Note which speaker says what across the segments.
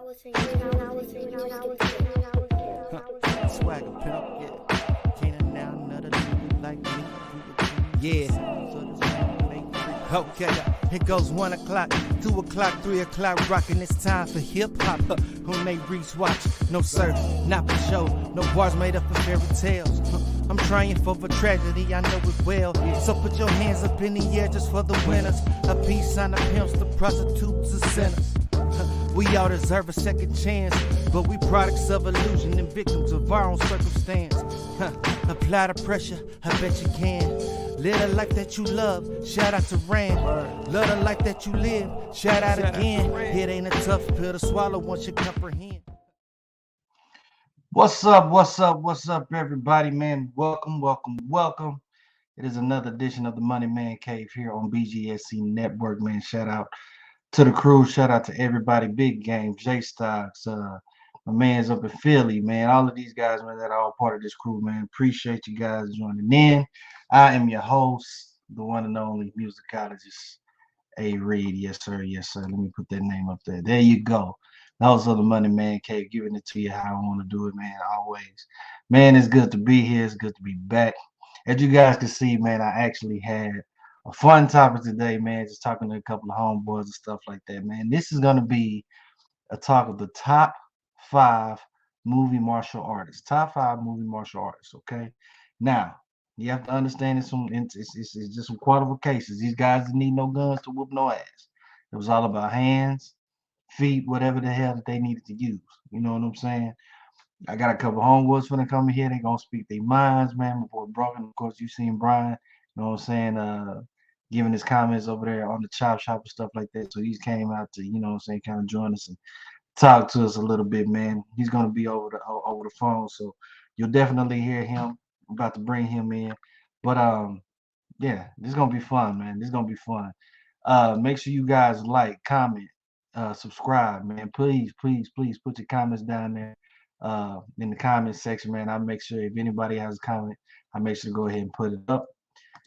Speaker 1: Swagger pimp, yeah. Can't now another nigga like me. Yeah. Okay, it goes 1 o'clock, 2 o'clock, 3 o'clock, rockin'. It's time for hip hop. On they reach watch, no sir, not for show. No bars made up of fairy tales. I'm trying for the tragedy, I know it well. So put your hands up in the air just for the winners. A peace sign, the pimps, the prostitutes, the sinners. We all deserve a second chance, but we products of illusion and victims of our own circumstance. Apply the pressure, I bet you can. Live the life that you love, shout out to Rand. Love the life that you live, shout out again. It ain't a tough pill to swallow once you comprehend. What's up, everybody, man? Welcome. It is another edition of the Money Man Cave here on BGSE Network, man. Shout out to the crew, shout out to everybody, Big Game, J Stocks, my man's up in Philly, man. All of these guys, man, that are all part of this crew, man. Appreciate you guys joining in. I am your host, the one and only musicologist, A. Reed. Yes, sir. Let me put that name up there. There you go. Those are the Money Man Cave, giving it to you how I want to do it, man, always. Man, it's good to be here. It's good to be back. As you guys can see, man, I actually had a fun topic today, man, just talking to a couple of homeboys and stuff like that, man. This is going to be a talk of the top 5 movie martial artists. Top 5 movie martial artists, okay? Now, you have to understand it's just some qualifications. These guys didn't need no guns to whoop no ass. It was all about hands, feet, whatever the hell that they needed to use. You know what I'm saying? I got a couple homeboys finna come in here. They gonna speak their minds, man. My boy Broken, of course, you seen Brian. You know what I'm saying? Giving his comments over there on the chop shop and stuff like that. So he's came out to, you know what I'm saying, kind of join us and talk to us a little bit, man. He's gonna be over the phone, so you'll definitely hear him. I'm about to bring him in, but yeah, this is gonna be fun, man. This is gonna be fun. Make sure you guys like, comment, subscribe, man. Please put your comments down there in the comment section, man. I'll make sure if anybody has a comment, I'll make sure to go ahead and put it up.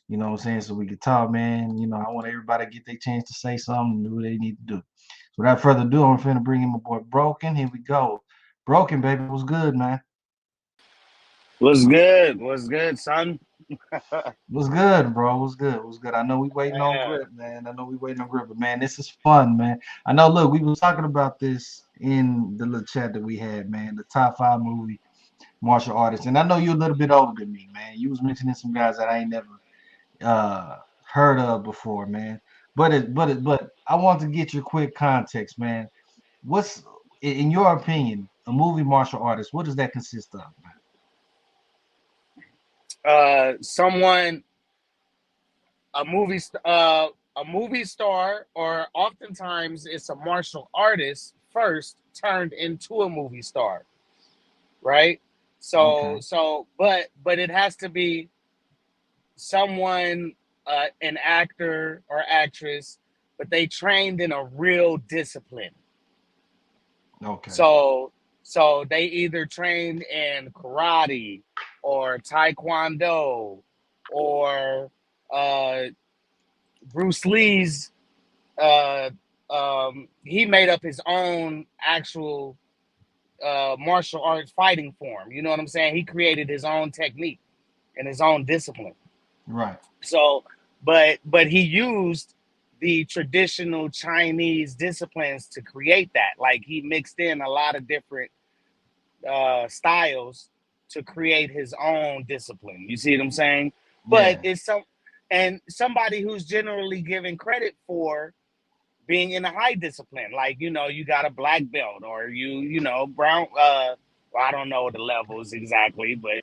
Speaker 1: You know what I'm saying? So we can talk, man. You know, I want everybody to get their chance to say something and do what they need to do. So without further ado, I'm finna bring in my boy Broken. Here we go. Broken, baby. What's good, man?
Speaker 2: What's good, son?
Speaker 1: What's good, bro? What's good? I know we waiting on grip, man. But man, this is fun, man. I know, look, we was talking about this in the little chat that we had, man. The top 5 movie martial artists. And I know you're a little bit older than me, man. You was mentioning some guys that I ain't never heard of before, man. But I want to get your quick context, man. What's, in your opinion, a movie martial artist? What does that consist of,
Speaker 2: man? Someone, a movie star, or oftentimes it's a martial artist first turned into a movie star, right? So,
Speaker 1: okay.
Speaker 2: but it has to be someone, an actor or actress, but they trained in a real discipline.
Speaker 1: Okay.
Speaker 2: So they either trained in karate or taekwondo or Bruce Lee's. He made up his own actual martial arts fighting form. You know what I'm saying? He created his own technique and his own discipline.
Speaker 1: Right.
Speaker 2: So, but he used the traditional Chinese disciplines to create that. Like, he mixed in a lot of different styles to create his own discipline. You see what I'm saying? But
Speaker 1: yeah.
Speaker 2: It's somebody who's generally given credit for being in a high discipline. Like, you know, you got a black belt, or you know, brown, well, I don't know the levels exactly, but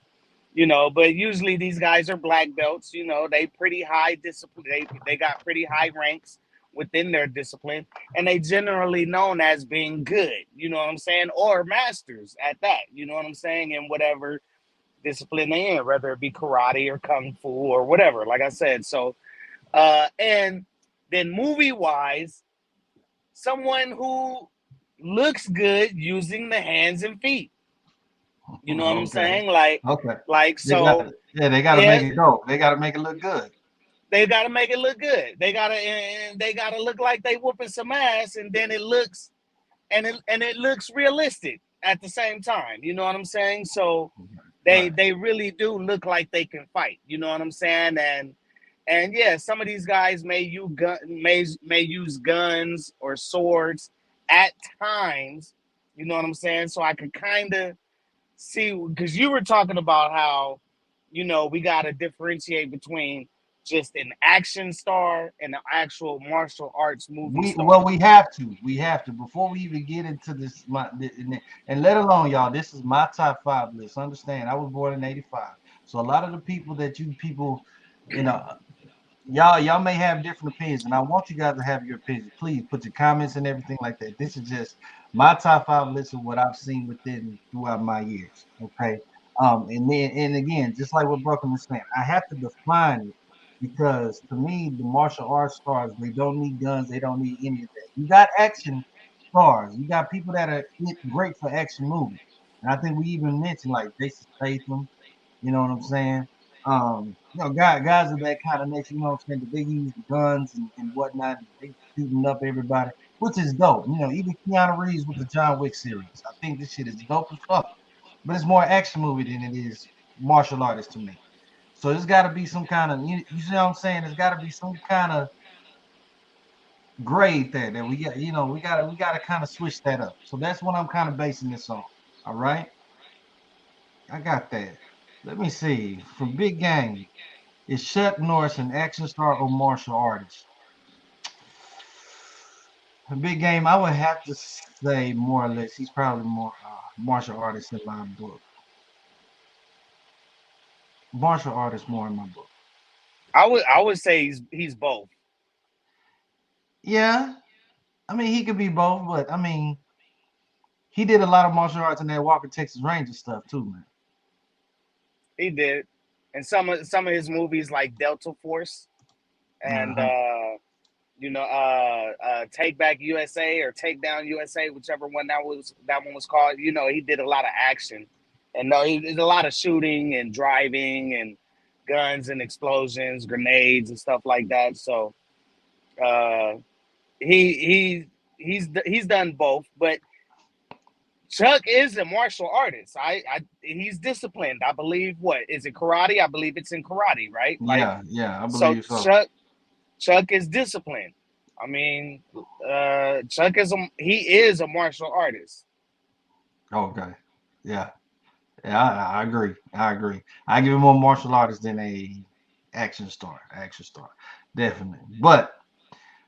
Speaker 2: you know, but usually these guys are black belts. You know, they pretty high discipline. They got pretty high ranks within their discipline, and they generally known as being good. You know what I'm saying? Or masters at that. You know what I'm saying? In whatever discipline they in, whether it be karate or kung fu or whatever. Like I said, so and then movie wise, someone who looks good using the hands and feet. You know what I'm saying? Like so.
Speaker 1: They gotta make it go. They gotta make it look good.
Speaker 2: They gotta make it look good. They gotta look like they whooping some ass, and then it looks and it looks realistic at the same time. You know what I'm saying? So they
Speaker 1: Right.
Speaker 2: they really do look like they can fight. You know what I'm saying? And yeah, some of these guys may use guns or swords at times. You know what I'm saying? So I could kind of see, because you were talking about how, we got to differentiate between just an action star and an actual martial arts movie
Speaker 1: We
Speaker 2: star.
Speaker 1: well, we have to before we even get into this. And let alone y'all, this is my top five list. Understand? I was born in '85, so a lot of the people that you people, you know, y'all may have different opinions, and I want you guys to have your opinions. Please put your comments and everything like that. This is just my top five list of what I've seen within throughout my years. Okay. And again, just like what Brooklyn was saying, I have to define it because to me, the martial arts stars, they don't need guns, they don't need any of that. You got action stars, you got people that are great for action movies. And I think we even mentioned like Jason Statham, you know what I'm saying? Guys of that kind of nature, you know what I'm saying? That they use the guns and whatnot, and they shooting up everybody, which is dope. Even Keanu Reeves with the John Wick series. I think this shit is dope as fuck. But it's more action movie than it is martial artist to me. So there's got to be some kind of, you see what I'm saying? There's got to be some kind of grade there that we got. We got to kind of switch that up. So that's what I'm kind of basing this on. All right, I got that. Let me see. From Big Game, is Chuck Norris an action star or martial artist? A Big Game, I would have to say more or less. He's probably more martial artist in my book. Martial artist more in my book.
Speaker 2: I would say he's both.
Speaker 1: Yeah, I mean he could be both, but I mean he did a lot of martial arts in that Walker Texas Ranger stuff too, man.
Speaker 2: He did, and some of his movies like Delta Force
Speaker 1: Uh
Speaker 2: and
Speaker 1: huh.
Speaker 2: Take Back USA or Take Down USA, whichever one that one was called. He did a lot of action, and no, he did a lot of shooting and driving and guns and explosions, grenades and stuff like that. So uh, he's done both, but Chuck is a martial artist. He's disciplined. I believe, what is it, karate? I believe it's in karate, right? Like,
Speaker 1: Yeah, yeah, I
Speaker 2: so
Speaker 1: believe so.
Speaker 2: Chuck is disciplined. I mean, he is a martial artist.
Speaker 1: Okay. Yeah. Yeah, I agree. I agree. I give him more martial artist than a action star. Action star. Definitely. But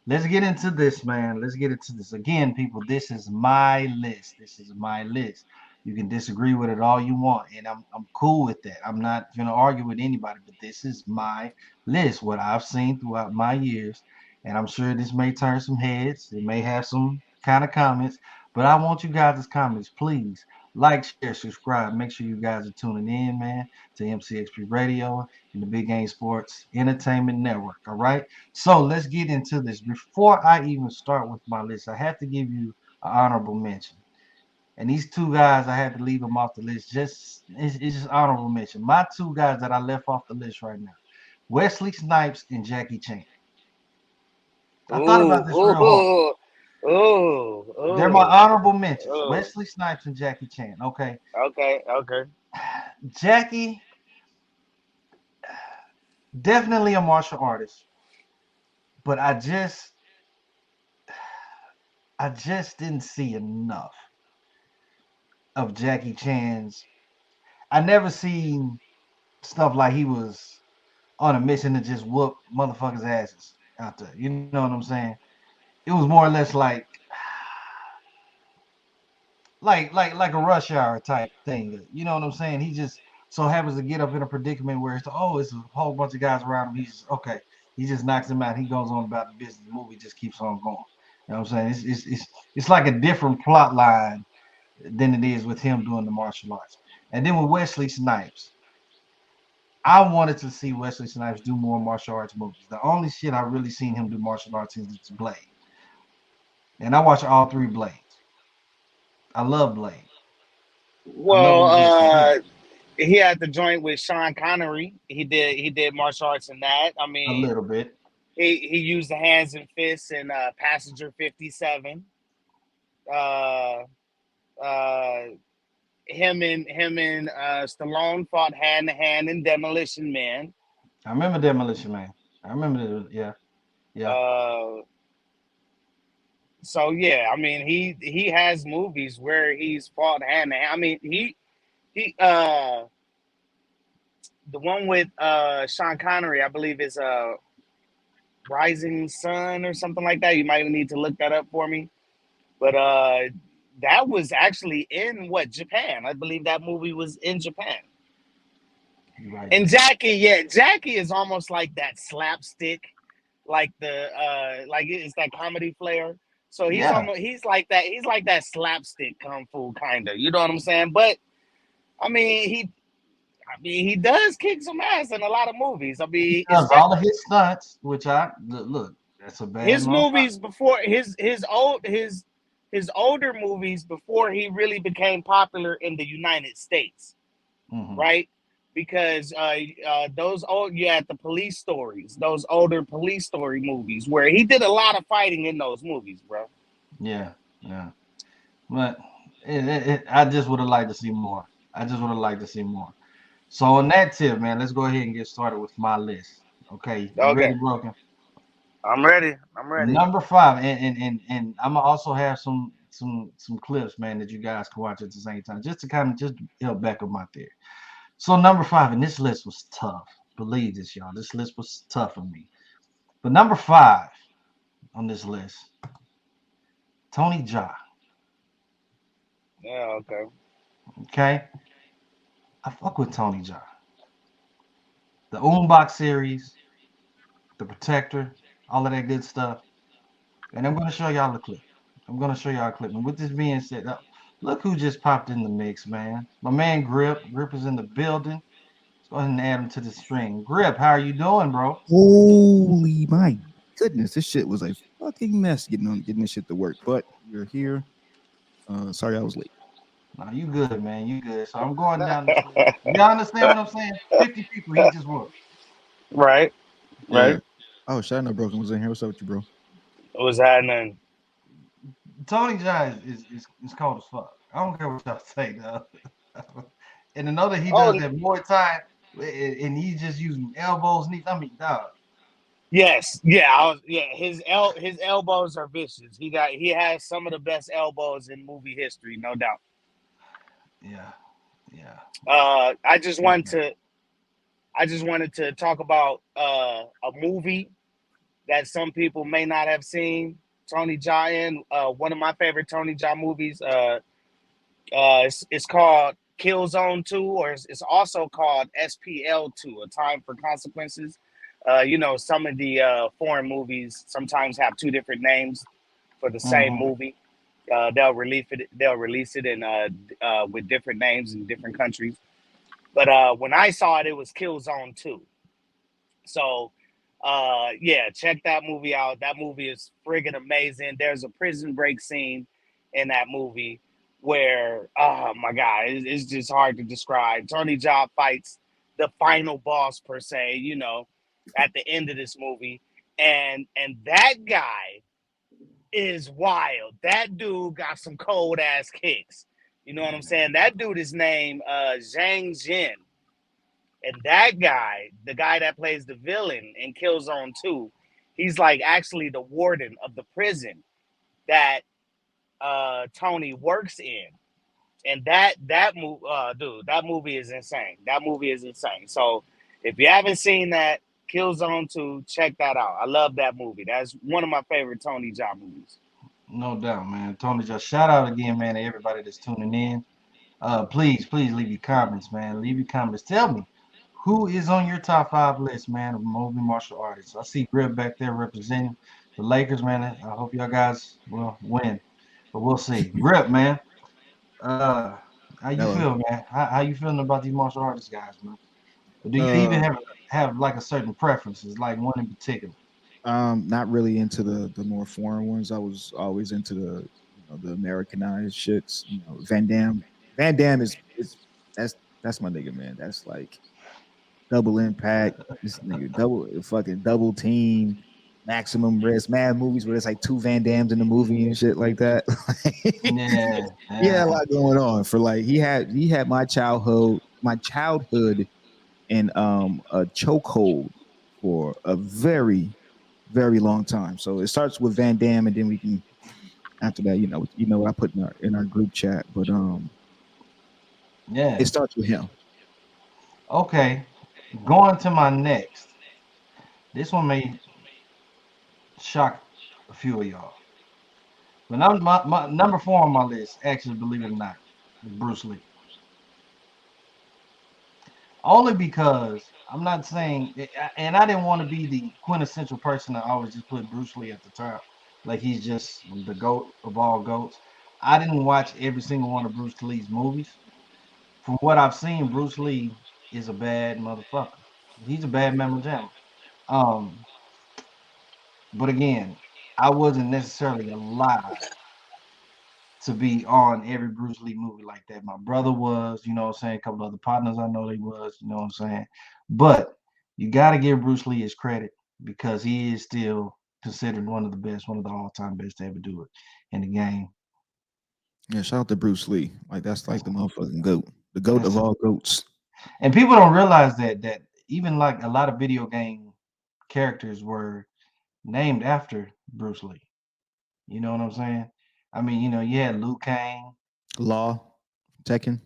Speaker 1: let's get into this, man. Let's get into this. Again, people, this is my list. This is my list. You can disagree with it all you want, and I'm cool with that. I'm not gonna argue with anybody, but this is my list, what I've seen throughout my years. And I'm sure this may turn some heads. It may have some kind of comments, but I want you guys' comments, please. Like, share, subscribe. Make sure you guys are tuning in, man, to MCXP Radio and the Big Game Sports Entertainment Network. All right. So let's get into this. Before I even start with my list, I have to give you an honorable mention. And these two guys, I had to leave them off the list. It's just honorable mention. My two guys that I left off the list right now, Wesley Snipes and Jackie Chan. I thought
Speaker 2: Ooh,
Speaker 1: about this real hard.
Speaker 2: ooh, ooh,
Speaker 1: They're my
Speaker 2: ooh,
Speaker 1: honorable mentions.
Speaker 2: ooh.
Speaker 1: Wesley Snipes and Jackie Chan. Okay,
Speaker 2: Okay, okay.
Speaker 1: Jackie, definitely a martial artist, but I just didn't see enough of Jackie Chan's. I never seen stuff like he was on a mission to just whoop motherfuckers' asses out there. You know what I'm saying? It was more or less like a rush hour type thing. You know what I'm saying? He just so happens to get up in a predicament where it's a whole bunch of guys around him. He's just okay. He just knocks him out. He goes on about the business. The movie just keeps on going. You know what I'm saying? It's like a different plot line than it is with him doing the martial arts. And then with Wesley Snipes, I wanted to see Wesley Snipes do more martial arts movies. The only shit I really seen him do martial arts is Blade, and I watch all three Blades. I love Blade. I love
Speaker 2: Well,
Speaker 1: what he did for Blade.
Speaker 2: he had the joint with Sean Connery. He did martial arts in that. I
Speaker 1: A
Speaker 2: mean,
Speaker 1: little bit.
Speaker 2: he used the hands and fists in Passenger 57. Uh, uh, him and Stallone fought hand to hand in Demolition Man.
Speaker 1: I remember Demolition Man. I remember that. Yeah, yeah.
Speaker 2: Uh, so yeah, I mean he has movies where he's fought hand to hand. I mean he the one with Sean Connery, I believe is Rising Sun or something like that. You might need to look that up for me. But that was actually in what, Japan? I believe that movie was in Japan.
Speaker 1: You're right.
Speaker 2: And Jackie, yeah, Jackie is almost like that slapstick, like like it's that comedy flair. So
Speaker 1: Yeah,
Speaker 2: he's like that slapstick kung fu kind of. You know what I'm saying? But I mean he does kick some ass in a lot of movies. I
Speaker 1: he
Speaker 2: mean,
Speaker 1: does all of his stunts, which I look. That's a bad
Speaker 2: his
Speaker 1: motherfucker.
Speaker 2: movies before his older movies before he really became popular in the United States,
Speaker 1: Hmm.
Speaker 2: right? Because those old you had the police stories, those older police story movies where he did a lot of fighting in those movies, bro.
Speaker 1: Yeah, yeah. But I just would have liked to see more. I just would have liked to see more. So on that tip, man, let's go ahead and get started with my list. Okay, you ready,
Speaker 2: Okay,
Speaker 1: Broken?
Speaker 2: I'm ready. I'm ready.
Speaker 1: Number five, and I'm gonna also have some clips, man, that you guys can watch at the same time, just to kind of just help back up my theory. So number five, and this list was tough. Believe this, y'all. This list was tough for me. But number five on this list, Tony Jaa.
Speaker 2: Yeah, okay.
Speaker 1: Okay, I fuck with Tony Jaa. The Boombox series, The Protector, all of that good stuff. And I'm gonna show y'all a clip. I'm gonna show y'all a clip. And with this being said, look who just popped in the mix, man. My man Grip. Grip is in the building. Let's go ahead and add him to the string. Grip, how are you doing, bro?
Speaker 3: Holy my goodness, this shit was a fucking mess getting this shit to work. But we're here. Sorry I was late.
Speaker 1: Nah, you good, man. You good. So I'm going down this list. Y'all understand what I'm saying? 50 people he just whooped.
Speaker 2: Right,
Speaker 3: Yeah.
Speaker 2: right.
Speaker 3: Oh, shit, I know Broken was in here. What's up with you, bro?
Speaker 2: What was happening?
Speaker 1: Tony Jaa is cold as fuck. I don't care what y'all say, though. And to know that he does
Speaker 2: Oh,
Speaker 1: that more time and he's just using elbows, knees. I mean, dog.
Speaker 2: yes, yeah, yeah. His elbows are vicious. He has some of the best elbows in movie history, no doubt.
Speaker 1: Yeah, yeah.
Speaker 2: I just wanted to talk about a movie that some people may not have seen. Tony Jaa in one of my favorite Tony Jaa movies. It's called Killzone 2, or it's also called SPL 2, A Time for Consequences. Some of the foreign movies sometimes have two different names for the same
Speaker 1: Mm-hmm.
Speaker 2: movie. They'll release it in with different names in different countries. But when I saw it, it was Killzone 2. So yeah, check that movie out. That movie is friggin' amazing. There's a prison break scene in that movie where, oh my god, it's just hard to describe. Tony Jaa fights the final boss per se, at the end of this movie, and that guy is wild. That dude got some cold ass kicks. You know what I'm saying? That dude is named Zhang Jin. And that guy, the guy that plays the villain in Killzone 2, he's like actually the warden of the prison that Tony works in. And that movie is insane. That movie is insane. So if you haven't seen that, Killzone 2, check that out. I love that movie. That's one of my favorite Tony Jaa movies.
Speaker 1: No doubt, man. Tony, just shout out again, man, to everybody that's tuning in. Please leave your comments, man. Leave your comments. Tell me who is on your top five list, man, of movie martial artists. I see Grib back there representing the Lakers, man. I hope y'all guys will win, but we'll see. Grip, man. Uh, how you
Speaker 3: Hello.
Speaker 1: feel, man? How you feeling about these martial artists guys, man? Or do you even
Speaker 3: Uh,
Speaker 1: have like a certain preferences, like one in particular?
Speaker 3: not really into the more foreign ones. I was always into the Americanized shits. Van Damme. Van Damme is that's my nigga, man. That's like double impact. This nigga double fucking double team. Maximum Risk, mad movies where there's like 2 Van Dams in the movie and shit like that. He had a lot going on for like he had my childhood in a chokehold for a very, very long time. So it starts with Van Damme, and then we can after that, you know what I put in our group chat, but
Speaker 1: Yeah.
Speaker 3: it starts with him.
Speaker 1: Okay. Going to my next. This one may shock a few of y'all. But my number 4 on my list, actually, believe it or not, is Bruce Lee. Only because I'm not saying, and I didn't want to be the quintessential person that always just put Bruce Lee at the top, like he's just the goat of all goats. I didn't watch every single one of Bruce Lee's movies. From what I've seen, Bruce Lee is a bad motherfucker. He's a bad mammal jamma. Um, but again, I wasn't necessarily alive to be on every Bruce Lee movie like that. My brother was, you know what I'm saying? A couple other partners I know they was, you know what I'm saying? But you got to give Bruce Lee his credit because he is still considered one of the best, one of the all-time best to ever do it in the game.
Speaker 3: Yeah, shout out to Bruce Lee. Like that's like the motherfucking goat, the goat of all goats.
Speaker 1: And people don't realize that even like a lot of video game characters were named after Bruce Lee. You know what I'm saying? I mean, you know, you had Liu Kang,
Speaker 3: Law, Tekken.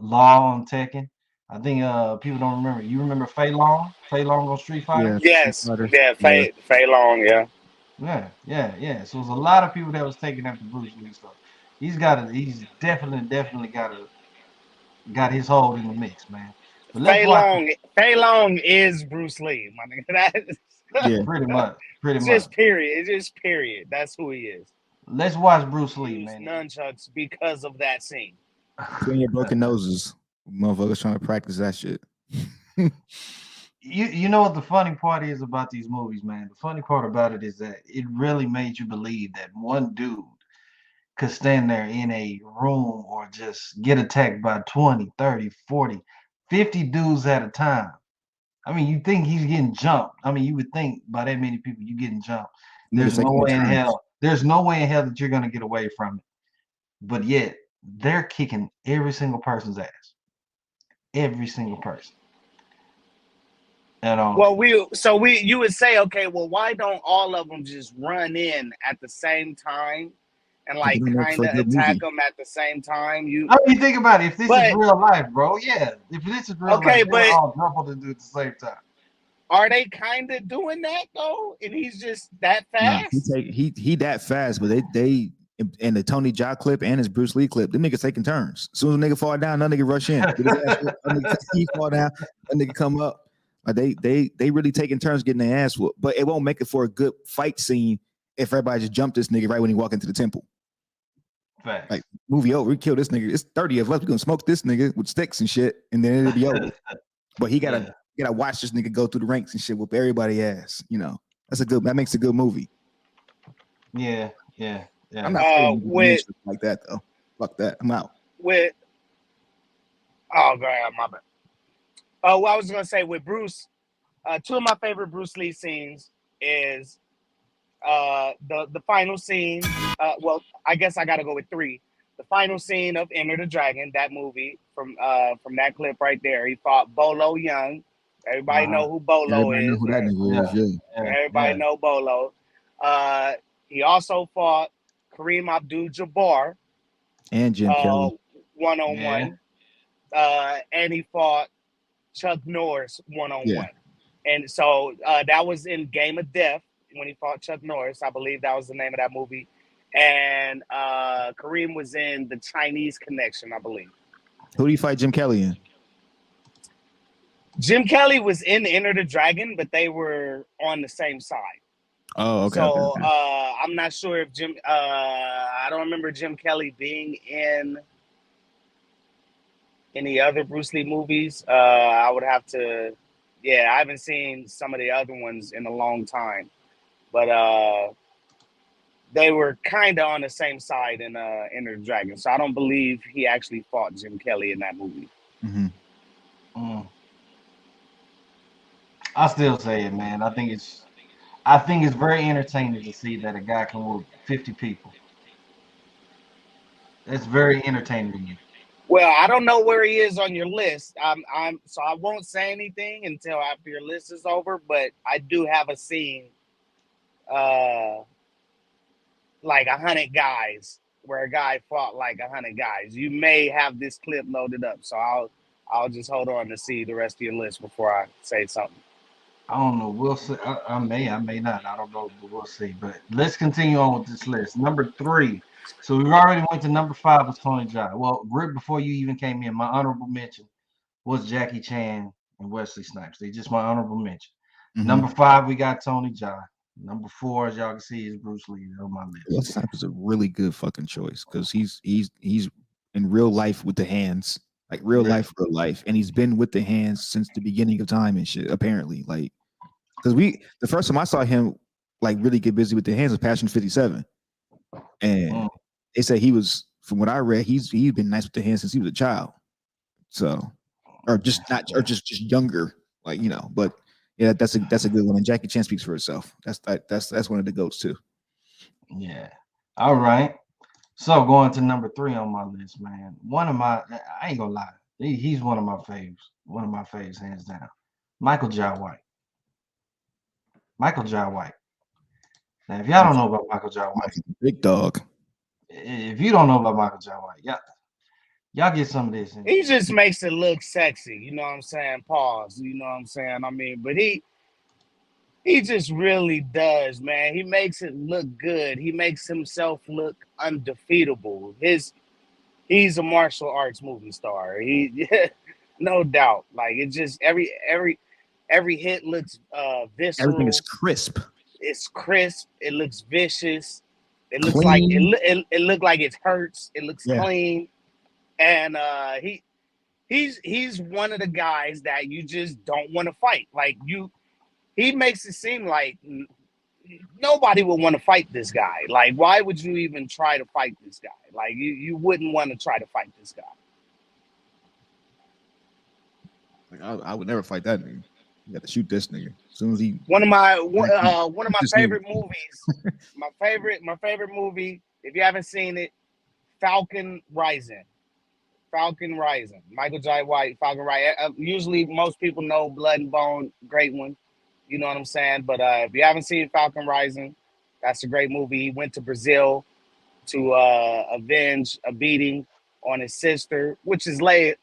Speaker 1: Law on Tekken. I think people don't remember. You remember Fei Long? Fei Long on Street Fighter?
Speaker 3: Yeah,
Speaker 2: Yes, yeah,
Speaker 3: yeah.
Speaker 2: Fei Long, yeah.
Speaker 1: Yeah. So there's a lot of people that was taken after Bruce Lee. So he's definitely got his hold in the mix, man. But let's watch
Speaker 2: Fei Long is Bruce Lee, my nigga. That's
Speaker 3: Yeah,
Speaker 1: pretty much.
Speaker 2: just period. It's just period. That's who he is.
Speaker 1: Let's watch Bruce Lee,
Speaker 2: Use
Speaker 1: man.
Speaker 2: nunchucks because of that scene.
Speaker 3: between your broken noses, motherfuckers trying to practice that shit.
Speaker 1: You know what the funny part is about these movies, man? The funny part about it is that it really made you believe that one dude could stand there in a room or just get attacked by 20, 30, 40, 50 dudes at a time. I mean, you think he's getting jumped. I mean, you would think by that many people you getting jumped. There's no way in hell. There's no way in hell that you're gonna get away from it. But yet they're kicking every single person's ass. Every single person. And
Speaker 2: Well, you would say, okay, well, why don't all of them just run in at the same time and like kind of attack them at the same time?
Speaker 1: I mean, think about it. If this is real life, bro, yeah. If this is real life, they're all jump to do at the same time.
Speaker 2: Are they kind of doing that though? And he's just that fast?
Speaker 3: Nah, he that fast, but they in the Tony Jaa clip and his Bruce Lee clip, them niggas taking turns. As soon as a nigga fall down, another nigga rush in. He fall down, that nigga come up. They really taking turns getting their ass whooped. But it won't make it for a good fight scene if everybody just jumped this nigga right when he walk into the temple.
Speaker 1: Facts.
Speaker 3: Like movie over, we kill this nigga. It's 30 of us. We gonna smoke this nigga with sticks and shit, and then it'll be over. But he gotta watch this nigga go through the ranks and shit, whoop everybody ass. You know, that makes a good movie.
Speaker 1: Yeah.
Speaker 3: I'm not with like that though. Fuck that. I'm out.
Speaker 2: God, my bad. What I was gonna say with Bruce, two of my favorite Bruce Lee scenes is the final scene. Well, I guess I gotta go with 3. The final scene of Enter the Dragon, that movie from that clip right there. He fought Bolo Young. Everybody know who Bolo is.
Speaker 3: Know who that nigga is.
Speaker 2: Everybody know Bolo. He also fought Kareem Abdul-Jabbar
Speaker 3: and Jim Kelly
Speaker 2: 1-on-1. And he fought Chuck Norris 1-on-1. And so that was in Game of Death when he fought Chuck Norris. I believe that was the name of that movie. And Kareem was in The Chinese Connection, I believe.
Speaker 3: Who do you fight Jim Kelly in?
Speaker 2: Jim Kelly was in Enter the Dragon, but they were on the same side.
Speaker 3: Oh, okay.
Speaker 2: So I'm not sure if I don't remember Jim Kelly being in any other Bruce Lee movies. I would have to, I haven't seen some of the other ones in a long time. But they were kind of on the same side in Enter the Dragon. So I don't believe he actually fought Jim Kelly in that movie.
Speaker 3: Mm-hmm.
Speaker 1: I still say it, man. I think I think it's very entertaining to see that a guy can whoop 50 people. It's very entertaining to me.
Speaker 2: Well, I don't know where he is on your list. I'm so I won't say anything until after your list is over. But I do have a scene, uh, like 100 guys, where a guy fought like 100 guys. You may have this clip loaded up, so I'll just hold on to see the rest of your list before I say something.
Speaker 1: I don't know. We'll see. I may not. I don't know, but we'll see. But let's continue on with this list. Number 3. So we already went to number 5 was Tony Jaa. Well, Rick, before you even came in, my honorable mention was Jackie Chan and Wesley Snipes. They just my honorable mention.
Speaker 3: Mhm.
Speaker 1: Number 5, we got Tony Jaa. Number 4, as y'all can see, is Bruce Lee on my list.
Speaker 3: Wesley Snipes is a really good fucking choice because he's in real life with the hands, like real life, and he's been with the hands since the beginning of time and shit. Apparently, like because the first time I saw him like really get busy with the hands was Passion 57, and they said he was, from what I read, he's been nice with the hands since he was a child. So, or just younger, like, you know. But yeah, that's a good one. And Jackie Chan speaks for herself. That's one of the goats too.
Speaker 1: Yeah. All right. So going to number 3 on my list, man. I ain't gonna lie. He's one of my faves. One of my faves, hands down. Michael Jai White. Michael Jai White. Now, if y'all don't know about Michael Jai White,
Speaker 3: big dog.
Speaker 1: If you don't know about Michael Jai White, y'all get some of this.
Speaker 2: He just makes it look sexy, you know what I'm saying? Pause, you know what I'm saying? I mean, but he just really does, man. He makes it look good. He makes himself look undefeatable. He's a martial arts movie star. He no doubt. Like, it just every hit looks visceral.
Speaker 3: Everything is crisp.
Speaker 2: It's crisp. It looks vicious. It looks clean. Like it looked like it hurts. It looks clean. And he's one of the guys that you just don't want to fight. Like, he makes it seem like nobody would want to fight this guy. Like, why would you even try to fight this guy? Like, you wouldn't want to try to fight this guy.
Speaker 3: Like, I would never fight that nigga. You got to shoot this nigga as soon as he.
Speaker 2: One of my favorite movies. my favorite movie. If you haven't seen it, Falcon Rising. Michael Jai White, Falcon Rising. Usually, most people know Blood and Bone, great one. You know what I'm saying? But if you haven't seen Falcon Rising, that's a great movie. He went to Brazil to avenge a beating on his sister, which is Leia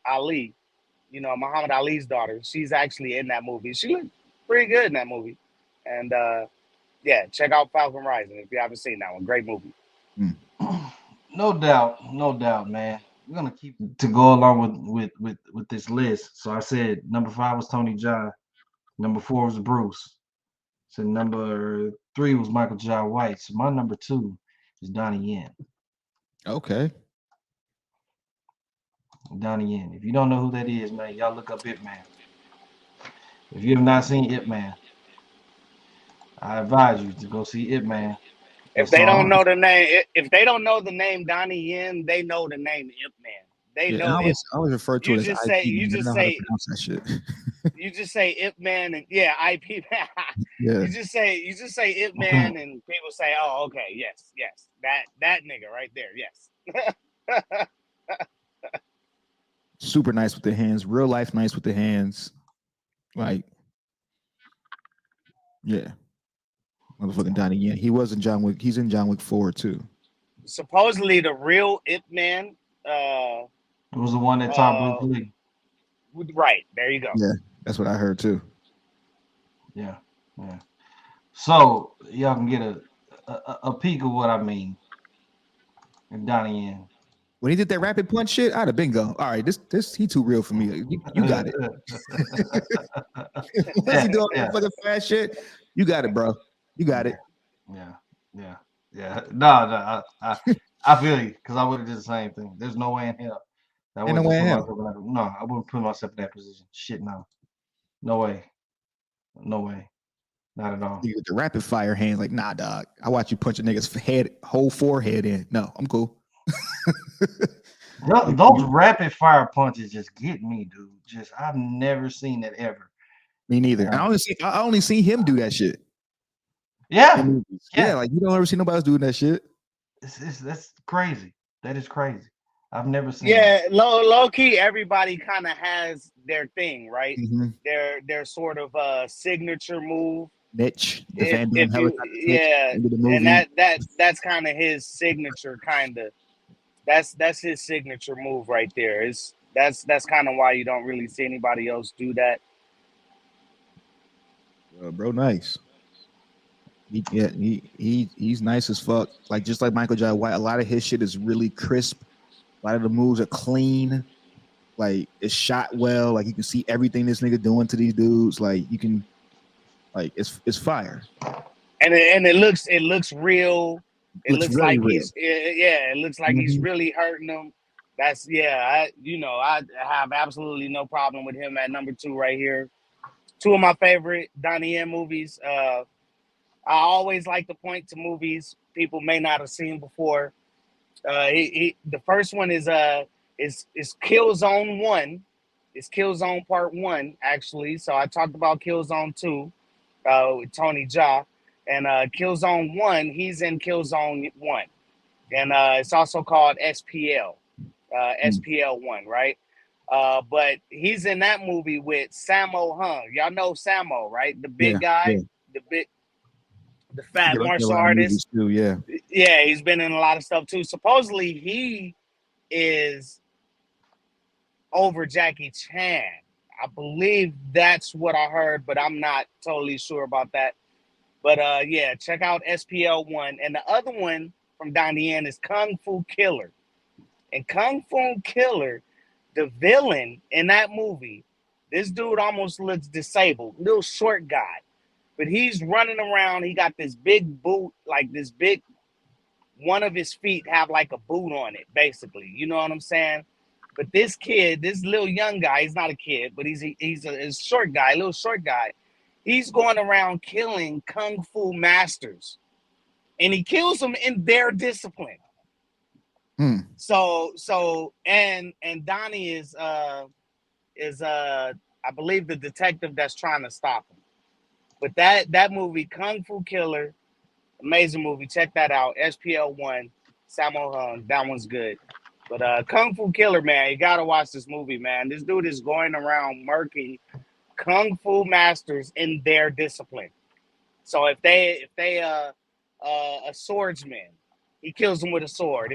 Speaker 2: Ali. You know, Muhammad Ali's daughter. She's actually in that movie. She looked pretty good in that movie. And check out Falcon Rising if you haven't seen that one. Great movie.
Speaker 1: No doubt, man. We're gonna keep to go along with this list. So I said number 5 was Tony Jaa, number 4 was Bruce. So number 3 was Michael Jai White. So my number 2 is Donnie Yen.
Speaker 3: Okay.
Speaker 1: Donnie Yen. If you don't know who that is, man, y'all look up Ip Man. If you have not seen Ip Man, I advise you to go see Ip Man.
Speaker 2: If they don't know the name Donnie Yen, they know the name Ip Man. They know.
Speaker 3: I always refer to it as IP.
Speaker 2: You just say
Speaker 3: that shit.
Speaker 2: You just say Ip Man and IP Man.
Speaker 3: Yeah.
Speaker 2: You just say Ip Man and people say, oh, okay, yes, that nigga right there, yes.
Speaker 3: Super nice with the hands, real life nice with the hands, like, yeah. Motherfucking Donnie Yen. He was in John Wick. He's in John Wick 4 too.
Speaker 2: Supposedly the real Ip Man
Speaker 1: was the one that taught Bruce Lee.
Speaker 2: Right, there you go.
Speaker 3: Yeah, that's what I heard too.
Speaker 1: Yeah. So y'all can get a peek of what I mean. And Donnie Yen.
Speaker 3: When he did that rapid punch shit, I'd have been gone. All right, this he too real for me. You got it. What's he doing? Fucking fast shit. You got it, bro. You got it.
Speaker 1: Yeah. No, I feel you, because I would have did the same thing. There's no way in hell.
Speaker 3: Ain't no way in hell.
Speaker 1: No, I wouldn't put myself in that position. Shit, no. No way. Not at all.
Speaker 3: You with the rapid fire hands, like, nah, dog. I watch you punch a nigga's whole forehead in. No, I'm cool.
Speaker 1: Those rapid fire punches just get me, dude. I've never seen that ever.
Speaker 3: Me neither. I only see him do that shit.
Speaker 1: Yeah,
Speaker 3: yeah. Like you don't ever see nobody else doing that shit.
Speaker 1: That's crazy. That is crazy. I've never seen.
Speaker 2: Yeah, low key, everybody kind of has their thing, right?
Speaker 3: Mm-hmm.
Speaker 2: Their sort of signature move.
Speaker 3: Mitch, the Van Damme
Speaker 2: If you,
Speaker 3: helicopter
Speaker 2: yeah,
Speaker 3: into the movie.
Speaker 2: and that's kind of his signature, kind of. That's his signature move right there. That's kind of why you don't really see anybody else do that.
Speaker 3: Bro, nice. He's nice as fuck. Like just like Michael Jai White, a lot of his shit is really crisp. A lot of the moves are clean. Like it's shot well. Like you can see everything this nigga doing to these dudes. Like you can, like it's fire.
Speaker 2: And it looks real. It looks
Speaker 3: really
Speaker 2: like
Speaker 3: real.
Speaker 2: it looks like he's really hurting them. That's I have absolutely no problem with him at number 2 right here. 2 of my favorite Donnie Yen movies. I always like to point to movies people may not have seen before. The first one is Killzone 1. It's Killzone Part 1 actually. So I talked about Killzone 2 with Tony Jaa, and Killzone 1. He's in Killzone 1, and it's also called SPL. SPL 1, right? But he's in that movie with Sammo Hung. Y'all know Sammo, right? The big guy, the fat martial artist.
Speaker 3: Too, yeah.
Speaker 2: Yeah, he's been in a lot of stuff too. Supposedly he is over Jackie Chan. I believe that's what I heard, but I'm not totally sure about that. But yeah, check out SPL 1. And the other one from Donnie Yen is Kung Fu Killer. And Kung Fu Killer, the villain in that movie, this dude almost looks disabled, little short guy. But he's running around. He got this big boot, like this big, one of his feet have like a boot on it, basically. You know what I'm saying? But this kid, this little young guy, he's not a kid, but he's a short guy, little short guy. He's going around killing Kung Fu masters. And he kills them in their discipline. So and Donnie is I believe the detective that's trying to stop him. But that movie, Kung Fu Killer, amazing movie. Check that out. SPL 1, Sammo Hung. That one's good. But Kung Fu Killer, man, you gotta watch this movie, man. This dude is going around murking Kung Fu masters in their discipline. So if they a swordsman, he kills them with a sword.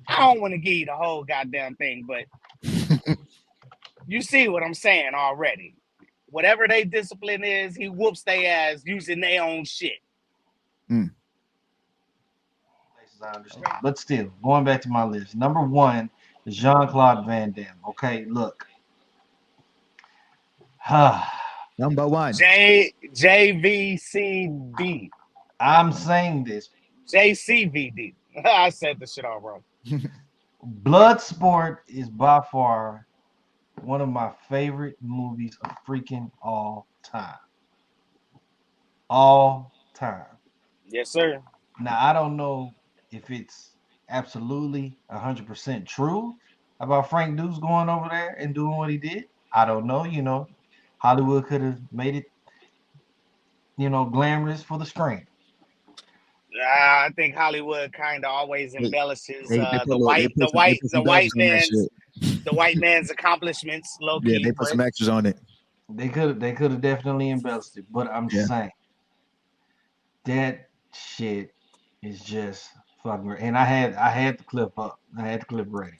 Speaker 2: I don't want to give you the whole goddamn thing, but you see what I'm saying already. Whatever their discipline is, he whoops their ass using their own shit.
Speaker 1: I understand. But still, going back to my list, number 1 is Jean-Claude Van Damme. Okay, look.
Speaker 3: Number 1.
Speaker 2: JVCD.
Speaker 1: I'm saying this.
Speaker 2: JCVD. I said the shit all wrong.
Speaker 1: Bloodsport is by far one of my favorite movies of freaking all time. All time.
Speaker 2: Yes, sir.
Speaker 1: Now, I don't know if it's absolutely 100% true about Frank Dukes going over there and doing what he did. I don't know. Hollywood could have made it, glamorous for the screen.
Speaker 2: I think Hollywood kind of always embellishes the white man's accomplishments. Low key,
Speaker 3: they put some extras on it.
Speaker 1: They could have definitely embellished it, but I'm saying that shit is just fucking. And I had the clip up. I had the clip ready,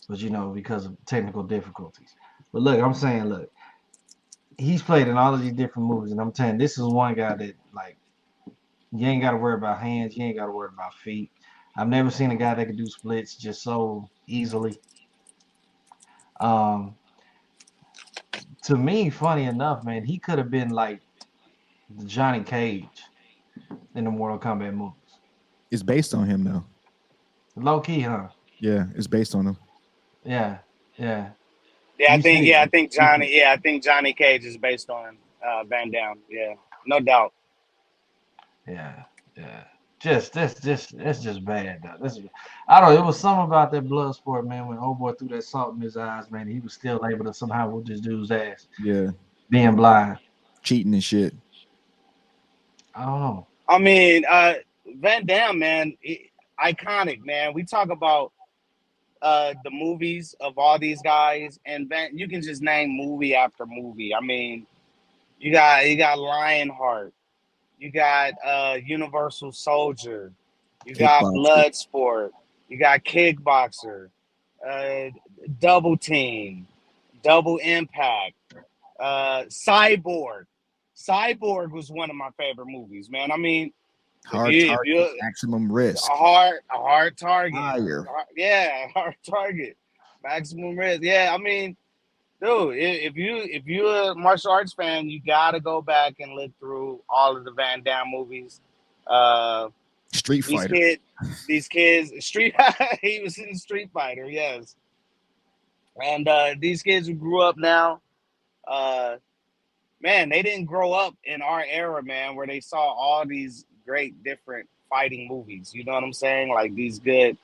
Speaker 1: but because of technical difficulties. But look, I'm saying, he's played in all of these different movies, and I'm telling you, this is one guy that you ain't got to worry about hands. You ain't got to worry about feet. I've never seen a guy that could do splits just so easily. To me, funny enough, man, he could have been like the Johnny Cage in the Mortal Kombat movies.
Speaker 3: It's based on him, though.
Speaker 1: Low key, huh?
Speaker 3: Yeah, it's based on him.
Speaker 1: Yeah.
Speaker 2: I think Johnny Cage is based on Van Damme. Yeah, no doubt.
Speaker 1: Yeah. It's just bad. I don't know. It was something about that blood sport, man. When old boy threw that salt in his eyes, man, he was still able to somehow whoop this dude's ass.
Speaker 3: Yeah,
Speaker 1: being blind.
Speaker 3: cheating and shit.
Speaker 1: I don't know.
Speaker 2: I mean, Van Damme, man, iconic, man. We talk about the movies of all these guys, and you can just name movie after movie. I mean, you got Lionheart, you got Universal Soldier, you got
Speaker 3: Kickboxer.
Speaker 2: Bloodsport, you got Kickboxer, uh, Double Team, Double Impact, Cyborg. Cyborg was one of my favorite movies, man. I mean,
Speaker 3: Hard
Speaker 2: if
Speaker 3: Target,
Speaker 2: you
Speaker 3: Maximum Risk.
Speaker 2: a hard target,
Speaker 3: Fire.
Speaker 2: yeah, hard target, Maximum Risk. Yeah, I mean, dude, if you're a martial arts fan, you gotta go back and look through all of the Van Damme movies. Uh,
Speaker 3: Street
Speaker 2: these
Speaker 3: Fighter.
Speaker 2: these kids, Street. He was in Street Fighter, yes. And these kids who grew up now, uh, man, they didn't grow up in our era, man, where they saw all these great different fighting movies. You know what I'm saying? Like these good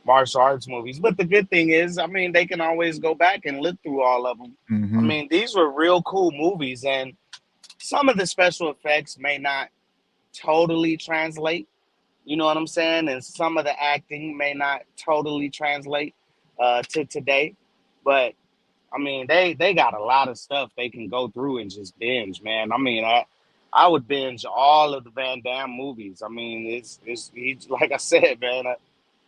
Speaker 2: martial arts movies. But the good thing is, I mean, they can always go back and look through all of them. I
Speaker 3: Mm-hmm.
Speaker 2: mean, these were real cool movies, and some of the special effects may not totally translate. You know what I'm saying? And some of the acting may not totally translate to today. But I mean, they got a lot of stuff they can go through and just binge, man. I mean, I would binge all of the Van Damme movies. I mean, it's like I said, man.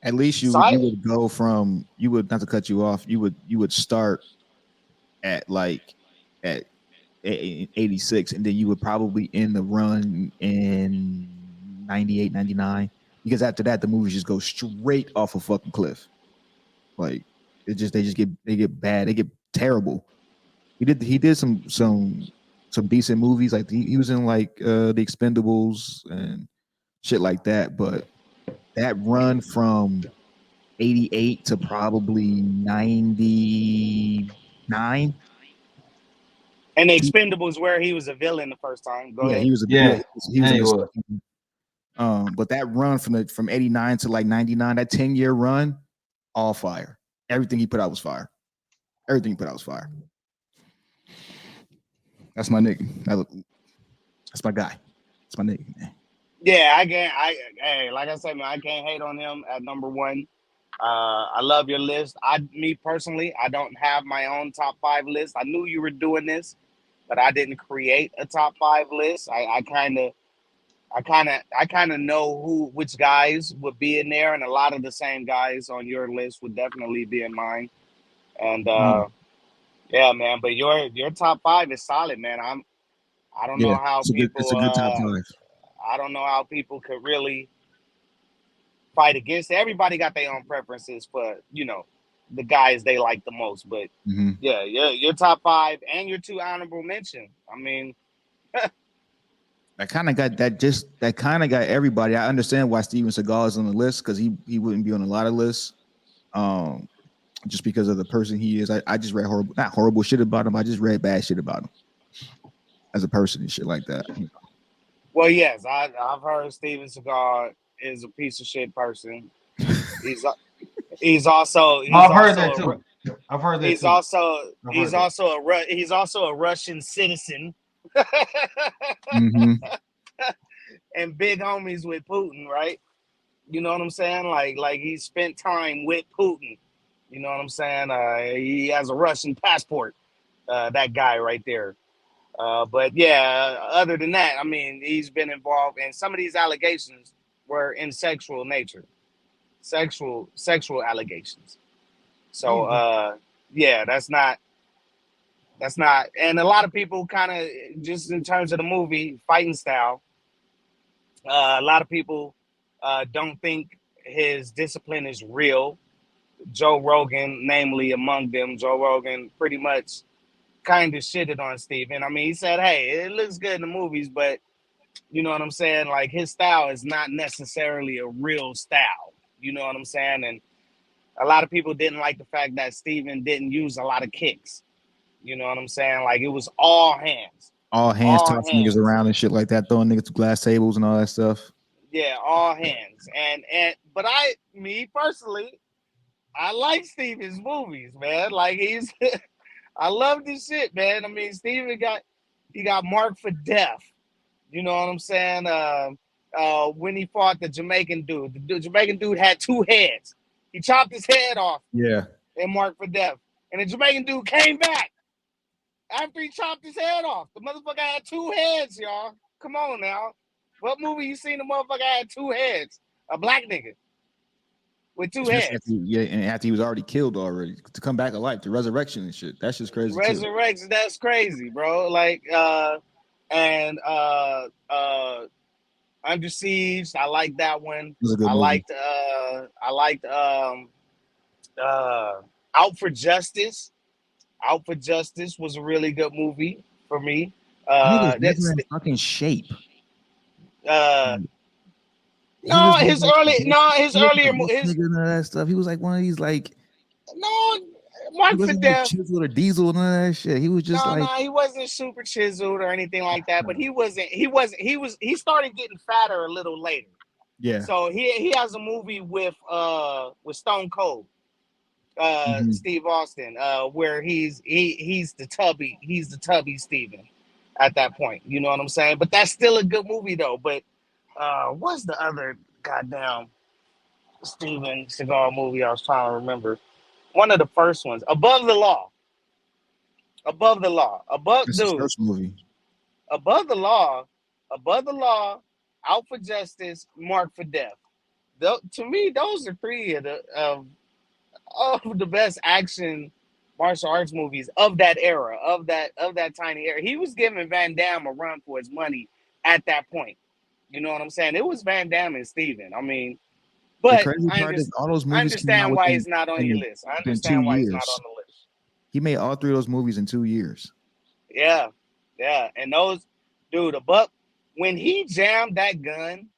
Speaker 3: At least you would go from, you would, not to cut you off, you would start at like at 86, and then you would probably end the run in 98, 99, because after that the movies just go straight off a fucking cliff. Like they just get bad, they get terrible. He did some decent movies, like he was in like The Expendables and shit like that, but that run from 88 to probably 99.
Speaker 2: And the Expendables, where he was a villain the first time. Go
Speaker 3: Yeah,
Speaker 2: ahead.
Speaker 3: he was a
Speaker 1: Yeah,
Speaker 3: he was
Speaker 1: yeah,
Speaker 3: in
Speaker 1: he
Speaker 3: this,
Speaker 1: was.
Speaker 3: but that run from 89 to like 99, that 10-year run, all fire. Everything he put out was fire. Everything he put out was fire. That's my nigga. That's my guy. That's my nigga, man.
Speaker 2: Yeah, hey, like I said, man, I can't hate on him at number one. I love your list. Me personally, I don't have my own top 5 list. I knew you were doing this, but I didn't create a top 5 list. I kind of know which guys would be in there, and a lot of the same guys on your list would definitely be in mine. And yeah, man. But your top 5 is solid, man. I don't
Speaker 3: Yeah,
Speaker 2: know how
Speaker 3: it's a good top 5.
Speaker 2: I don't know how people could really fight against it. Everybody got their own preferences for, the guys they like the most. But yeah, your top 5 and your 2 honorable mention. I mean,
Speaker 3: that kind of got everybody. I understand why Steven Seagal is on the list, because he wouldn't be on a lot of lists, just because of the person he is. I just read not horrible shit about him. I just read bad shit about him as a person and shit like that.
Speaker 2: well, yes, I've heard Steven Seagal is a piece of shit person. He's also
Speaker 1: I've heard that too. I've heard that
Speaker 2: he's
Speaker 1: too.
Speaker 2: He's also a Russian citizen. And big homies with Putin, right? You know what I'm saying? Like he spent time with Putin. You know what I'm saying? He has a Russian passport. That guy right there. But yeah, other than that, I mean, he's been involved, and some of these allegations were in sexual nature, sexual allegations. So yeah, that's not. And a lot of people kind of, just in terms of the movie fighting style, a lot of people don't think his discipline is real. Joe Rogan, namely among them, Joe Rogan pretty much kind of shitted on Steven. I mean, he said, hey, it looks good in the movies, but you know what I'm saying? Like, his style is not necessarily a real style. You know what I'm saying? And a lot of people didn't like the fact that Steven didn't use a lot of kicks. You know what I'm saying? Like, it was all hands.
Speaker 3: All hands, tossing niggas around and shit like that, throwing niggas to glass tables and all that stuff.
Speaker 2: Yeah, all hands. But me personally, I like Steven's movies, man. Like, I love this shit, man. I mean, Steven He got marked for death. You know what I'm saying? When he fought the Jamaican dude, the Jamaican dude had 2 heads. He chopped his head off
Speaker 3: Yeah.
Speaker 2: and marked for death. And the Jamaican dude came back after he chopped his head off. The motherfucker had 2 heads, y'all. Come on now. What movie you seen the motherfucker had 2 heads? A black nigga with 2 heads.
Speaker 3: And after he was already killed already, to come back alive, the resurrection and shit. That's just crazy.
Speaker 2: Resurrection, that's crazy, bro. Like, Under Siege, I like that one.
Speaker 3: It was a good movie.
Speaker 2: I liked Out for Justice. Out for Justice was a really good movie for me.
Speaker 3: That's in fucking shape.
Speaker 2: His earlier
Speaker 3: that stuff. He was like one of these like
Speaker 2: Mark for Death,
Speaker 3: chiseled or diesel, none of that shit. He was just
Speaker 2: he wasn't super chiseled or anything like that. But he started getting fatter a little later.
Speaker 3: Yeah.
Speaker 2: So he has a movie with Stone Cold, Steve Austin, where he's the tubby Steven at that point. You know what I'm saying? But that's still a good movie though. But what's the other goddamn Steven Seagal movie I was trying to remember? One of the first ones, Above the Law.
Speaker 3: That's his first movie.
Speaker 2: Above the Law, Out for Justice, Marked for Death. To me, those are 3 of the best action martial arts movies of that era, of that tiny era. He was giving Van Damme a run for his money at that point. You know what I'm saying? It was Van Damme and Steven. I mean, but I understand why he's not on your list. I understand why he's not on the list.
Speaker 3: He made all 3 of those movies in 2 years.
Speaker 2: Yeah. And those, dude, when he jammed that gun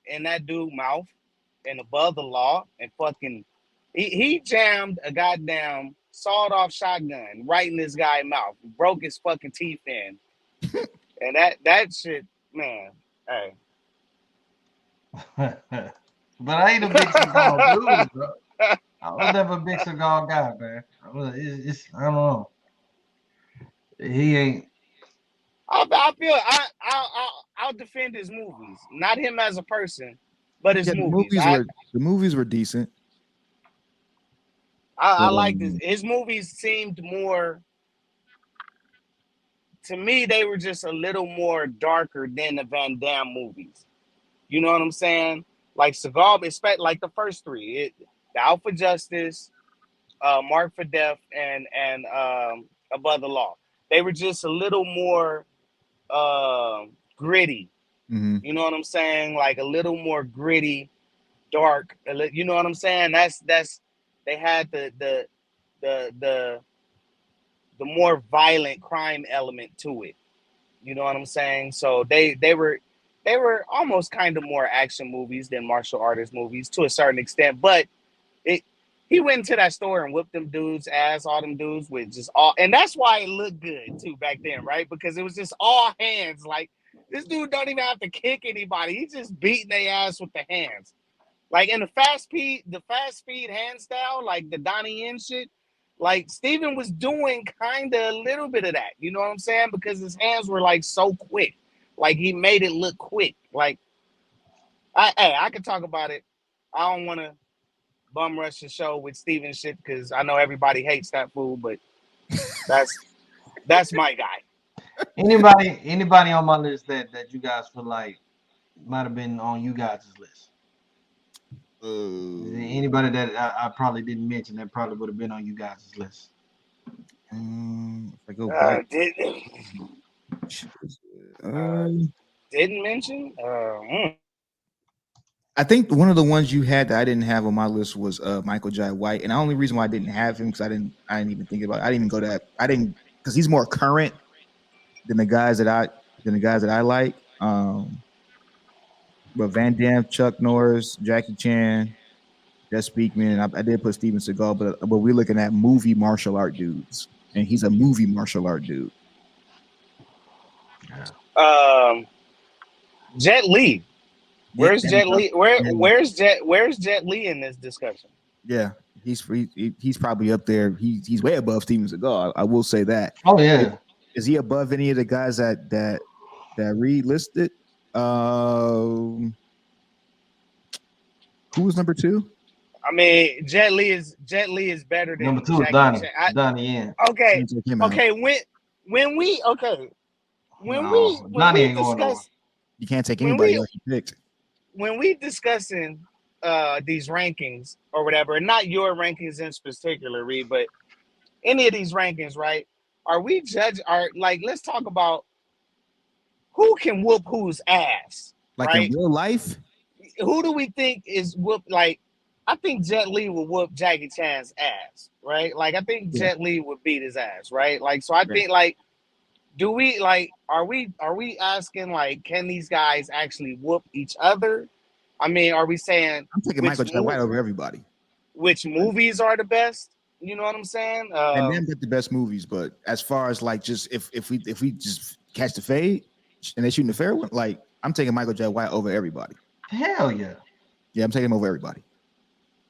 Speaker 2: in that dude's mouth and Above the Law and fucking, he jammed a goddamn sawed-off shotgun right in this guy's mouth, broke his fucking teeth in, and that shit, man, hey.
Speaker 1: But I ain't a big Seagal dude, bro. I was never a big Seagal guy, man. I don't know. He ain't.
Speaker 2: I'll defend his movies, not him as a person, but his movies.
Speaker 3: The movies were decent.
Speaker 2: I like this. His movies seemed more. To me, they were just a little more darker than the Van Damme movies. You know what I'm saying? Like Seagal, like the first 3, the Out for Justice, Marked for Death, and Above the Law. They were just a little more gritty.
Speaker 3: Mm-hmm.
Speaker 2: You know what I'm saying? Like a little more gritty, dark. You know what I'm saying? That's they had the more violent crime element to it. You know what I'm saying? So they were almost kind of more action movies than martial artist movies to a certain extent. But he went into that store and whipped them dudes' ass, all them dudes with just all, and that's why it looked good too back then, right? Because it was just all hands. Like this dude don't even have to kick anybody; he's just beating their ass with the hands. Like in the fast speed hand style, like the Donnie Yen shit. Like Steven was doing kind of a little bit of that, you know what I'm saying? Because his hands were like so quick. Like he made it look quick. Like I could talk about it. I don't want to bum rush the show with Steven shit because I know everybody hates that fool, but that's my guy.
Speaker 1: Anybody on my list that you guys feel like might have been on you guys' list? Anybody that I probably didn't mention that probably would have been on you guys' list?
Speaker 3: If I go back,
Speaker 2: didn't mention.
Speaker 3: I think one of the ones you had that I didn't have on my list was Michael Jai White, and the only reason why I didn't have him because I didn't even think about it. I didn't even go to that. I didn't because he's more current than the guys that I like. But Van Damme, Chuck Norris, Jackie Chan, Jess Speakman. I did put Steven Seagal, but we're looking at movie martial art dudes, and he's a movie martial art dude.
Speaker 2: Jet Li. Where's Jet Li? Where's Jet Li in this discussion?
Speaker 3: Yeah, he's probably up there. He's way above Steven Seagal. I will say that.
Speaker 1: Oh yeah.
Speaker 3: Is he above any of the guys that Reed listed? Who was number 2?
Speaker 2: I mean, Jet Li is better
Speaker 1: Number
Speaker 2: than
Speaker 1: 2 is
Speaker 2: Jackie
Speaker 1: Donnie.
Speaker 2: Chan.
Speaker 1: Donnie Yen.
Speaker 2: Okay,
Speaker 3: Can't take him out.
Speaker 2: okay. When we
Speaker 1: No, Donnie ain't going nowhere.
Speaker 2: discuss
Speaker 3: You can't take
Speaker 2: when
Speaker 3: anybody
Speaker 2: we
Speaker 3: else you picked.
Speaker 2: when we discussing these rankings or whatever, and not your rankings in particular, Reed, but any of these rankings, right? Are we let's talk about who can whoop whose ass,
Speaker 3: Like
Speaker 2: right?
Speaker 3: in real life,
Speaker 2: Who do we think is whoop? Like, I think Jet Li will whoop Jackie Chan's ass, right? Like, I think
Speaker 3: Yeah.
Speaker 2: Jet Li would beat his ass, right? Like, so I think like, do we like? Are we asking like, can these guys actually whoop each other? I mean, are we saying
Speaker 3: I'm taking Michael J. White over everybody.
Speaker 2: which movies are the best? You know what I'm saying?
Speaker 3: And them get the best movies, but as far as like just if we just catch the fade and they shooting the fair one, like I'm taking Michael J. White over everybody.
Speaker 1: Hell yeah.
Speaker 3: Yeah, I'm taking him over everybody.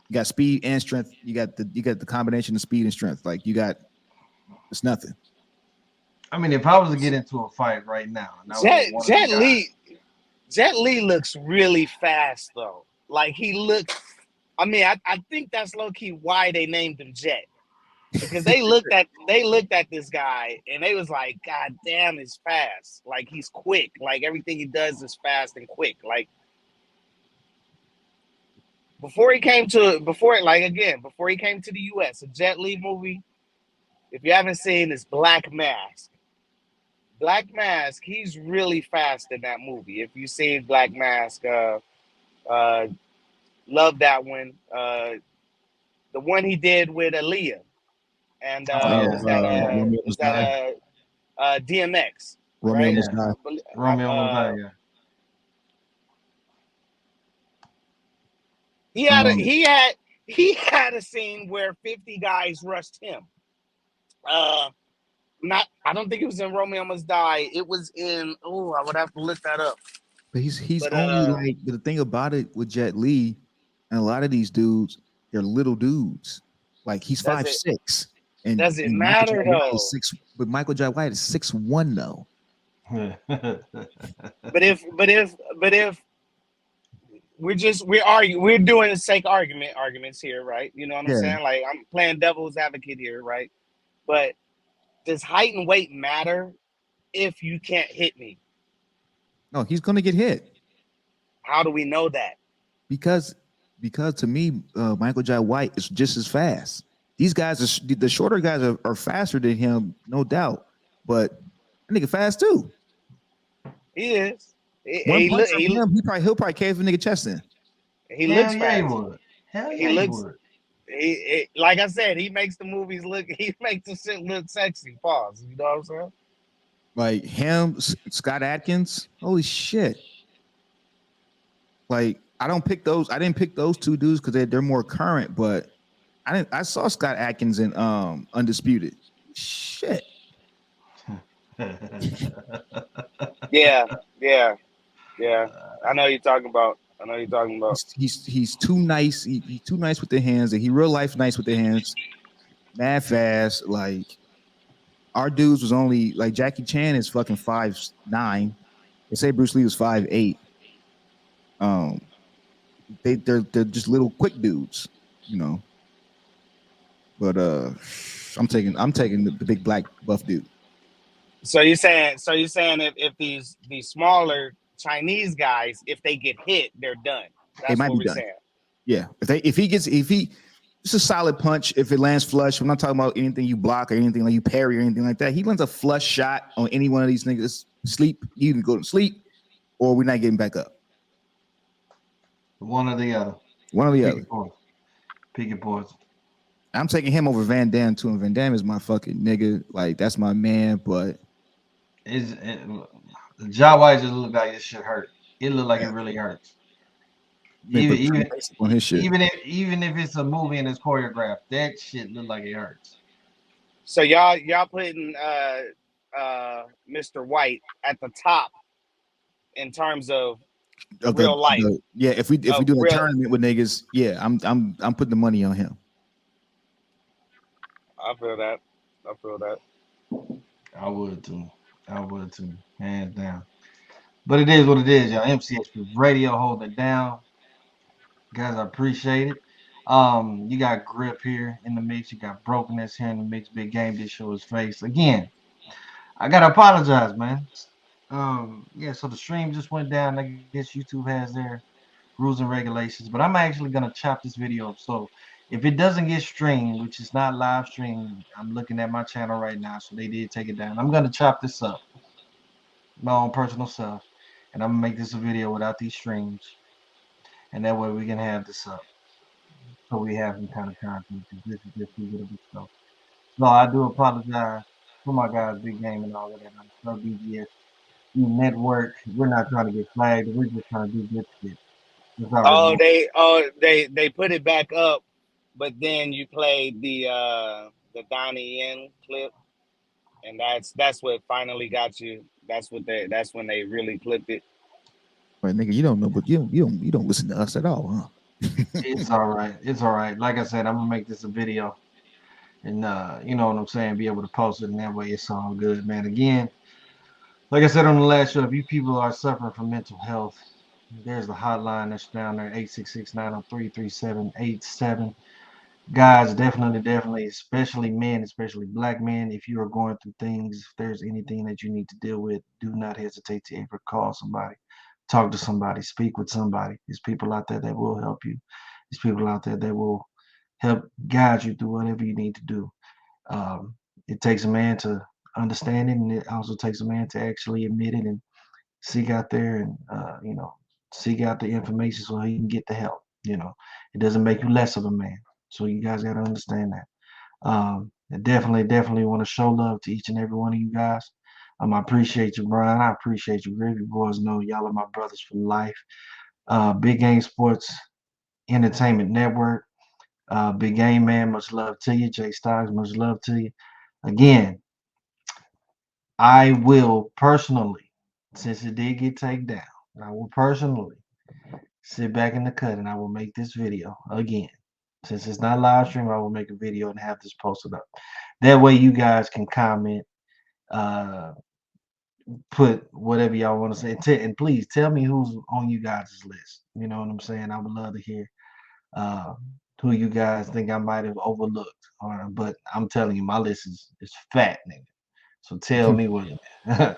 Speaker 3: You got speed and strength. You got the combination of speed and strength. Like it's nothing.
Speaker 1: I mean, if I was to get into a fight right now, and I was
Speaker 2: Jet Li looks really fast though. Like he looks. I mean, I think that's low key why they named him Jet, because they looked at this guy and they was like, God damn, he's fast. Like he's quick. Like everything he does is fast and quick. Like before he came to the US, a Jet Li movie. If you haven't seen, it's Black Mask. Black Mask, he's really fast in that movie. If you've seen Black Mask, love that one. The one he did with Aaliyah, and DMX,
Speaker 3: Romeo
Speaker 2: right?
Speaker 3: Must Die.
Speaker 1: Romeo Must Die, yeah.
Speaker 2: He had a scene where 50 guys rushed him. I don't think it was in Romeo Must Die. It was in. Oh, I would have to look that up.
Speaker 3: But he's only like the thing about it with Jet Li and a lot of these dudes, they're little dudes. Like he's 5'6". And
Speaker 2: does it
Speaker 3: and
Speaker 2: matter though?
Speaker 3: But Michael J. White is 6'1" though.
Speaker 2: But if we're doing the sake arguments here, right? You know what I'm saying? Like I'm playing devil's advocate here, right? But does height and weight matter if you can't hit me?
Speaker 3: No, he's gonna get hit.
Speaker 2: How do we know that?
Speaker 3: Because to me, Michael J. White is just as fast. These guys, the shorter guys are faster than him, no doubt. But that nigga fast too.
Speaker 2: He is.
Speaker 3: He'll probably cave a nigga chest in.
Speaker 2: He looks fast.
Speaker 1: Yeah, he would. Hell yeah, he would.
Speaker 2: Like I said, he makes the movies look. He makes the shit look sexy. Pause. You know what I'm saying?
Speaker 3: Like him, Scott Adkins. Holy shit! Like I didn't pick those two dudes because they're more current. But I saw Scott Adkins in Undisputed. Shit.
Speaker 2: Yeah. I know you're talking about.
Speaker 3: He's too nice. He's too nice with the hands. And he real life nice with the hands. Mad fast. Like our dudes was only like Jackie Chan is fucking 5'9". They say Bruce Lee was 5'8". They're just little quick dudes, you know. But I'm taking the big black buff dude.
Speaker 2: So you're saying if these smaller Chinese guys, if they get hit, they're done. That's what we're saying.
Speaker 3: Yeah. If he it's a solid punch. If it lands flush, I'm not talking about anything you block or anything like you parry or anything like that. He lands a flush shot on any one of these niggas. Sleep, you can go to sleep, or we're not getting back up.
Speaker 1: One or the other. Pick your poison.
Speaker 3: I'm taking him over Van Damme too, and Van Damme is my fucking nigga. Like that's my man, but
Speaker 1: Jai White just look like this shit hurt. It look like it really hurts. Even if it's a movie and it's choreographed, that shit look like it hurts.
Speaker 2: So y'all putting Mr. White at the top in terms of real life.
Speaker 3: If we do a tournament with niggas, I'm putting the money on him.
Speaker 2: I feel that.
Speaker 1: I would too. I would too. Hands down. But it is what it is, y'all. MCXP Radio holding it down. Guys, I appreciate it. You got Grip here in the mix. You got Brokenness here in the mix. Big Game did show his face. Again, I gotta apologize, man. Yeah, so the stream just went down. I guess YouTube has their rules and regulations, but I'm actually gonna chop this video up. So if it doesn't get streamed, which is not live streamed, I'm looking at my channel right now, so they did take it down. I'm gonna chop this up, my own personal self, and I'm gonna make this a video without these streams, and that way we can have this up, so we have some kind of content. Because this is just too little bit stuff. So I do apologize for my guys, Big Game and all of that. I'm so BGS Network. We're not trying to get flagged. We're just trying to do good shit.
Speaker 2: They put it back up, but then you played the Donnie Yen clip, and that's what finally got you. That's when they really clipped it.
Speaker 3: Right, nigga, you don't know, but you don't listen to us at all, huh?
Speaker 1: It's all right. It's all right. Like I said, I'm gonna make this a video, and you know what I'm saying, be able to post it, and that way it's all good, man. Again, like I said on the last show, if you people are suffering from mental health, there's the hotline that's down there, 866-903-3787. Guys, definitely, especially men, especially black men, if you are going through things, if there's anything that you need to deal with, do not hesitate to ever call somebody, talk to somebody, speak with somebody. There's people out there that will help you. There's people out there that will help guide you through whatever you need to do. It takes a man to understand it, and it also takes a man to actually admit it and seek out there and seek out the information so he can get the help. It doesn't make you less of a man. So you guys got to understand that. I definitely want to show love to each and every one of you guys. I appreciate you, Brian. I appreciate you. Gravy Boys know y'all are my brothers for life. Big Game Sports Entertainment Network. Big Game Man, much love to you. Jay Stocks, much love to you. Again, I will personally, since it did get taken down, I will personally sit back in the cut and I will make this video again. Since it's not live stream, I will make a video and have this posted up. That way you guys can comment, put whatever y'all want to say. And please tell me who's on you guys' list. You know what I'm saying? I would love to hear who you guys think I might have overlooked. But I'm telling you, my list is fat, nigga. So tell me what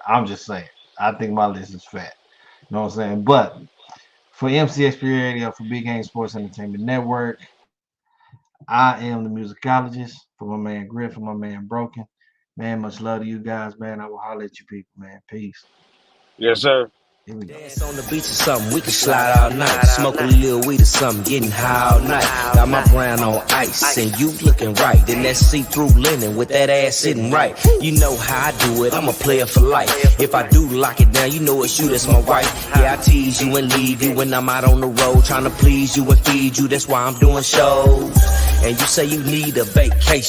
Speaker 1: I'm just saying. I think my list is fat. You know what I'm saying? But for MCXPRadio, for Big Game Sports Entertainment Network, I am the musicologist. For my man Griff, for my man Broken. Man, much love to you guys, man. I will holler at you people, man. Peace.
Speaker 2: Yes, sir.
Speaker 1: Here we go.
Speaker 4: Dance on the beach or something, we can slide all night. Smoke a little weed or something, getting high all night. Got my brown on ice, and you looking right. In that see-through linen with that ass sitting right. You know how I do it, I'm a player for life. If I do lock it down, you know it's you, that's my wife. Yeah, I tease you and leave you when I'm out on the road, trying to please you and feed you. That's why I'm doing shows. And you say you need a vacation.